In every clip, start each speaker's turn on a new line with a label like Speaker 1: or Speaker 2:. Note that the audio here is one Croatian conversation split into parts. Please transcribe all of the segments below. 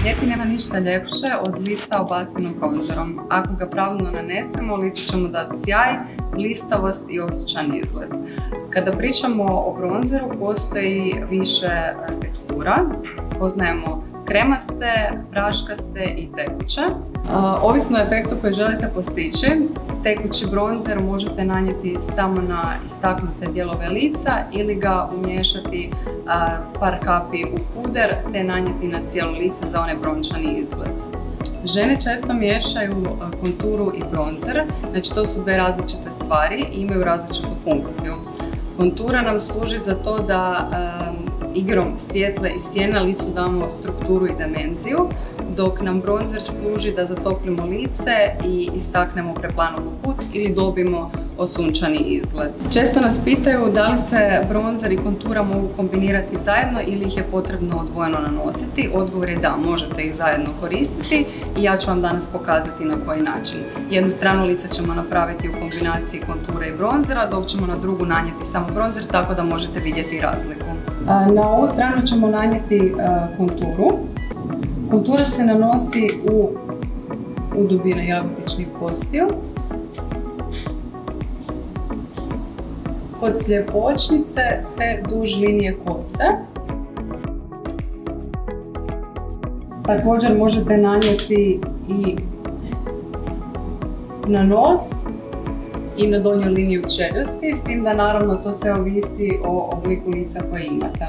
Speaker 1: Ljeti nema ništa ljepše od lica obasjenog bronzerom. Ako ga pravilno nanesemo, licu ćemo dati sjaj, blistavost i osjećan izgled. Kada pričamo o bronzeru, postoji više tekstura. Poznajemo kremaste, praškaste i tekuće. Ovisno o efektu koji želite postići, tekući bronzer možete nanijeti samo na istaknute dijelove lica ili ga umiješati par kapi u puder te nanijeti na cijelo lice za onaj brončani izgled. Žene često miješaju konturu i bronzer, znači to su dve različite stvari i imaju različitu funkciju. Kontura nam služi za to da igrom svjetle i sjena licu damo strukturu i dimenziju, dok nam bronzer služi da zatoplimo lice i istaknemo preplanovu put ili dobimo osunčani izgled. Često nas pitaju da li se bronzer i kontura mogu kombinirati zajedno ili ih je potrebno odvojeno nanositi. Odgovor je da, možete ih zajedno koristiti i ja ću vam danas pokazati na koji način. Jednu stranu lica ćemo napraviti u kombinaciji konture i bronzera, dok ćemo na drugu nanijeti samo bronzer, tako da možete vidjeti razliku. Na ovu stranu ćemo nanijeti konturu. Kontura se nanosi u dubine jagodičnih kostiju, kod sljepočnice te duž linije kose. Također možete nanijeti i na nos i na donju liniju čeljusti, s tim da naravno to sve ovisi o obliku lica koje imate.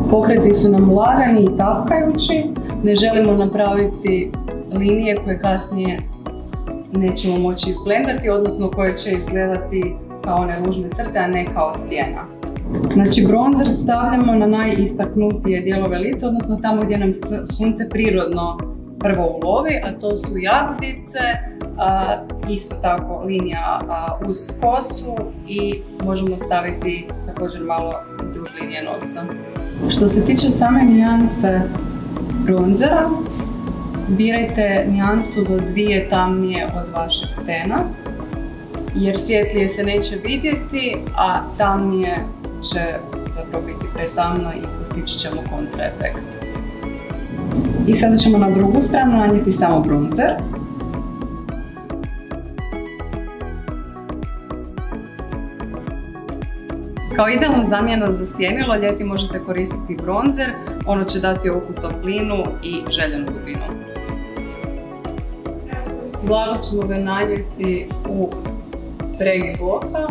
Speaker 1: Pokreti su nam lagani i tapkajući, ne želimo napraviti linije koje kasnije nećemo moći izblendati, odnosno koje će izgledati kao one ružne crte, a ne kao sjena. Znači bronzer stavljamo na najistaknutije dijelove lica, odnosno tamo gdje nam sunce prirodno prvo ulovi, a to su jagodice, isto tako linija uz kosu i možemo staviti također malo duž linije nosa. Što se tiče same nijanse bronzera, birajte nijansu do 2 tamnije od vašeg tena, jer svjetlije se neće vidjeti, a tamnije će zapravo biti pretamno i postići ćemo kontraefekt. I sada ćemo na drugu stranu nanijeti samo bronzer. Kao idealna zamjena za sjenilo, ljeti možete koristiti bronzer, ono će dati oku toplinu i željenu dubinu. Blago ćemo ga nanijeti u pregrip oka.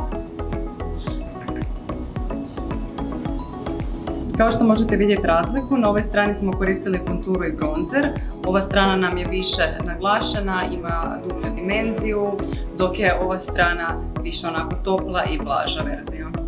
Speaker 1: Kao što možete vidjeti razliku, na ovoj strani smo koristili konturu i bronzer. Ova strana nam je više naglašena, ima dublju dimenziju, dok je ova strana više onako topla i blaža verzija.